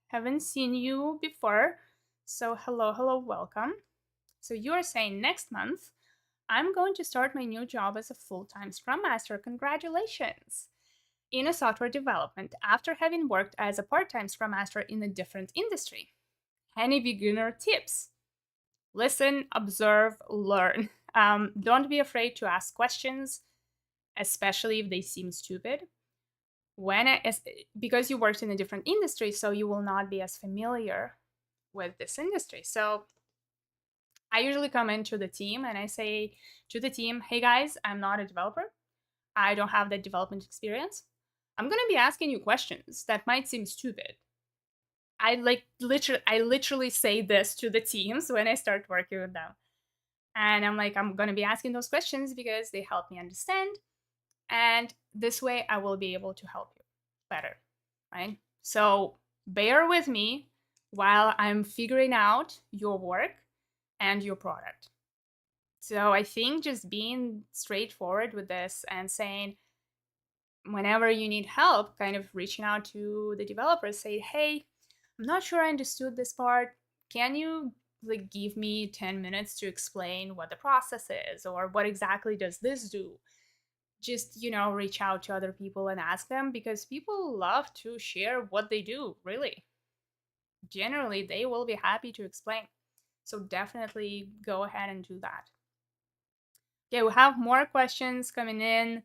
Haven't seen you before. So, hello, hello, welcome. So, you are saying next month I'm going to start my new job as a full time Scrum Master. Congratulations! In a software development after having worked as a part time Scrum Master in a different industry. Any beginner tips? Listen, observe, learn. Don't be afraid to ask questions, especially if they seem stupid. Because you worked in a different industry, so you will not be as familiar with this industry. So I usually come into the team and I say to the team, hey guys, I'm not a developer. I don't have that development experience. I'm going to be asking you questions that might seem stupid. I literally say this to the teams when I start working with them. And I'm like, I'm going to be asking those questions because they help me understand. And this way I will be able to help you better. Right? So bear with me while I'm figuring out your work and your product. So I think just being straightforward with this and saying, whenever you need help, kind of reaching out to the developers, say, hey, I'm not sure I understood this part. Can you like give me 10 minutes to explain what the process is or what exactly does this do? Just, reach out to other people and ask them because people love to share what they do, really. Generally, they will be happy to explain. So definitely go ahead and do that. Okay, we have more questions coming in,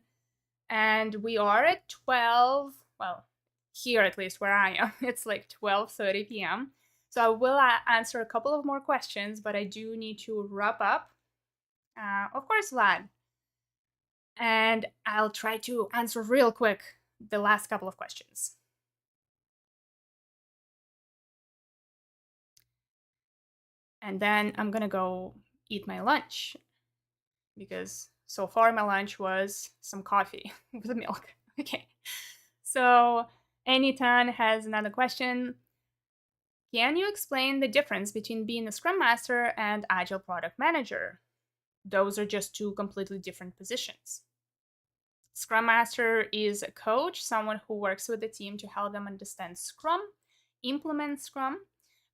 and we are at 12. Well, here at least where I am, it's like 12:30 p.m. So I will answer a couple of more questions, but I do need to wrap up. Of course, Vlad, and I'll try to answer real quick the last couple of questions. And then I'm gonna go eat my lunch because so far my lunch was some coffee with milk. Okay. So Anytan has another question. Can you explain the difference between being a Scrum Master and Agile Product Manager? Those are just two completely different positions. Scrum Master is a coach, someone who works with the team to help them understand Scrum, implement Scrum,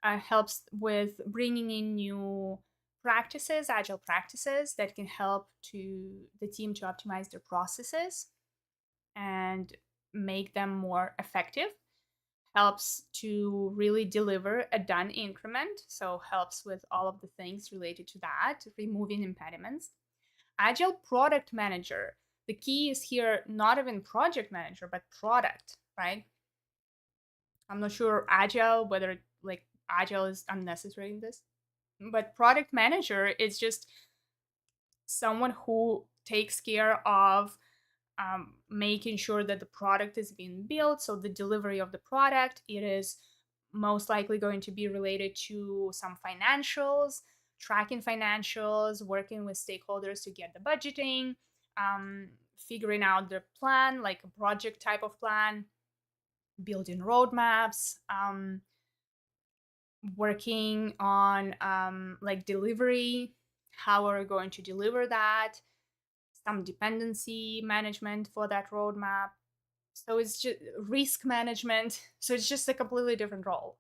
helps with bringing in new practices, agile practices that can help to the team to optimize their processes and make them more effective. Helps to really deliver a done increment, so helps with all of the things related to that, removing impediments. Agile product manager, the key is here not even project manager but product, right? I'm not sure agile whether like agile is unnecessary in this, but product manager is just someone who takes care of making sure that the product is being built. So the delivery of the product, it is most likely going to be related to some financials, tracking financials, working with stakeholders to get the budgeting, figuring out their plan, like a project type of plan, building roadmaps, working on like delivery, how are we going to deliver that, some dependency management for that roadmap. So it's just risk management. So it's just a completely different role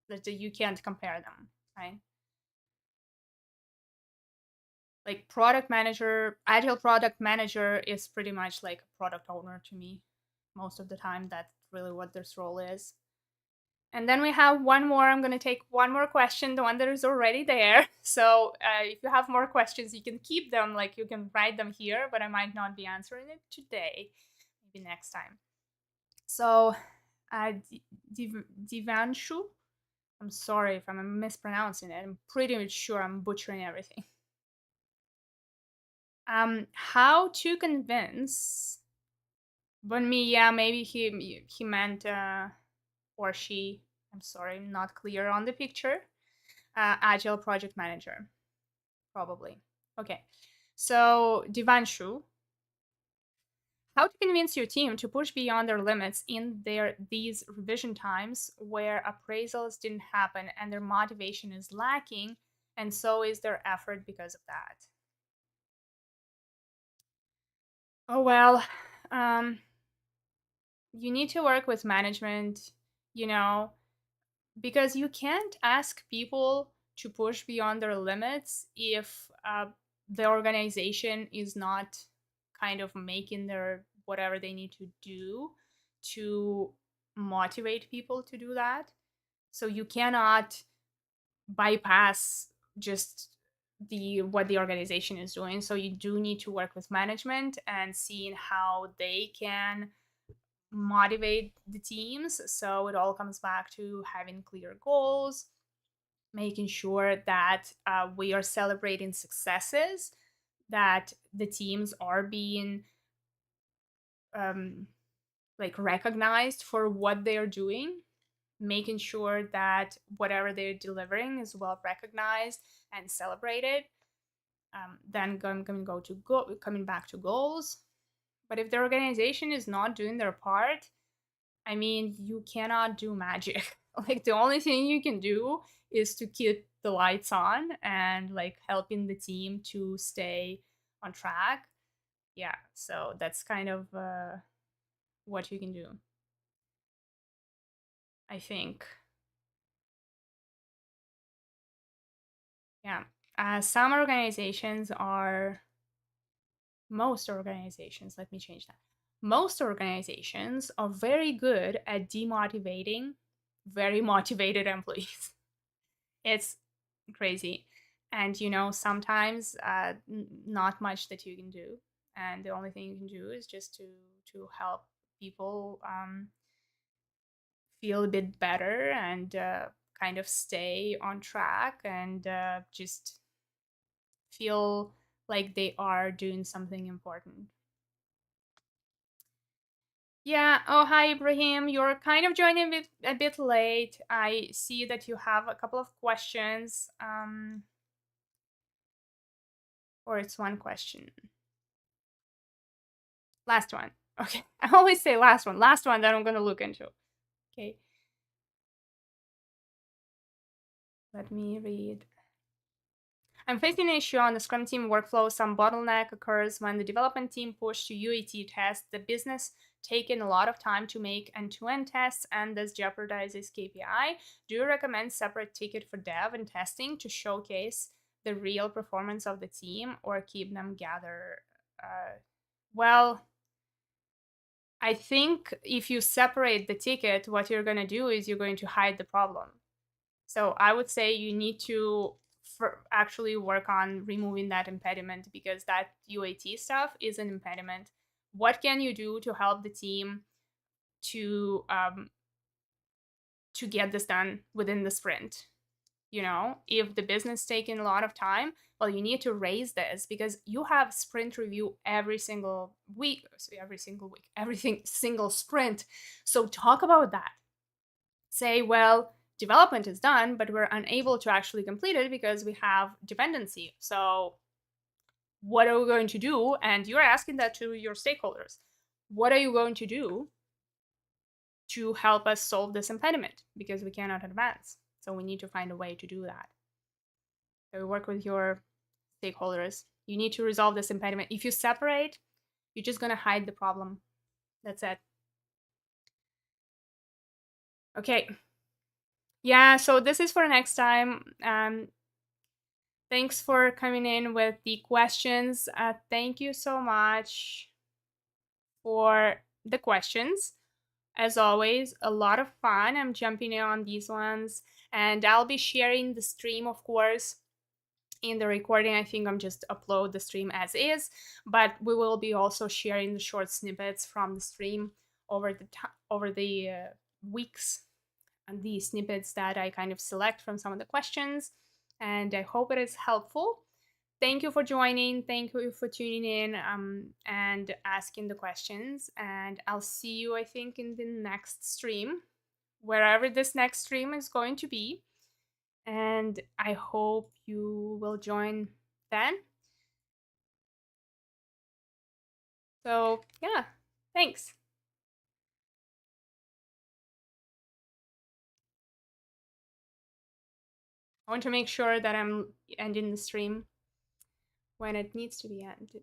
that you can't compare them, right? Like product manager, agile product manager is pretty much like a product owner to me most of the time. That's really what this role is. And then we have one more. I'm going to take one more question, the one that is already there. So if you have more questions, you can keep them, like you can write them here, but I might not be answering it today, maybe next time. So, Divanshu, I'm sorry if I'm mispronouncing it. I'm pretty much sure I'm butchering everything. How to convince? But me, yeah, maybe he meant or she. I'm sorry, I'm not clear on the picture. Agile project manager, probably. Okay, so Divanshu, how to convince your team to push beyond their limits in these revision times where appraisals didn't happen and their motivation is lacking, and so is their effort because of that. Oh well, um, you need to work with management, you know, because you can't ask people to push beyond their limits if the organization is not kind of making their whatever they need to do to motivate people to do that. So you cannot bypass just the what the organization is doing. So you do need to work with management and seeing how they can motivate the teams. So it all comes back to having clear goals, making sure that we are celebrating successes, that the teams are being um, like recognized for what they are doing, making sure that whatever they're delivering is well recognized and celebrated. Then coming back to goals. But if the organization is not doing their part, I mean, you cannot do magic. Like the only thing you can do is to keep the lights on and like helping the team to stay on track. Yeah, so that's kind of what you can do, I think. Yeah. Some organizations are, most organizations, let me change that. Most organizations are very good at demotivating very motivated employees. It's crazy. And, sometimes not much that you can do. And the only thing you can do is just to help people feel a bit better and kind of stay on track and just feel like they are doing something important. Yeah. Oh, hi, Ibrahim. You're kind of joining a bit late. I see that you have a couple of questions, or it's one question. Last one. Okay. I always say last one. Last one that I'm going to look into. Okay. Let me read. I'm facing an issue on the Scrum team workflow. Some bottleneck occurs when the development team push to UAT test. The business taking a lot of time to make end-to-end tests, and this jeopardizes KPI. Do you recommend separate ticket for dev and testing to showcase the real performance of the team, or keep them gather? Well, I think if you separate the ticket, what you're going to do is you're going to hide the problem. So I would say you need to actually work on removing that impediment, because that UAT stuff is an impediment. What can you do to help the team to get this done within the sprint? If the business taking a lot of time, well, you need to raise this because you have sprint review every single week, every single sprint. So talk about that. Say, well, development is done, but we're unable to actually complete it because we have dependency. So what are we going to do? And you're asking that to your stakeholders. What are you going to do to help us solve this impediment? Because we cannot advance. So we need to find a way to do that. So work with your stakeholders. You need to resolve this impediment. If you separate, you're just going to hide the problem. That's it. Okay. Yeah, so this is for next time. Thanks for coming in with the questions. Thank you so much for the questions. As always, a lot of fun. I'm jumping in on these ones, and I'll be sharing the stream, of course, in the recording. I think I'm just upload the stream as is, but we will be also sharing the short snippets from the stream over the weeks, and the snippets that I kind of select from some of the questions. And I hope it is helpful. Thank you for joining. Thank you for tuning in and asking the questions. And I'll see you, I think, in the next stream, wherever this next stream is going to be. And I hope you will join then. So, yeah, thanks. I want to make sure that I'm ending the stream when it needs to be ended.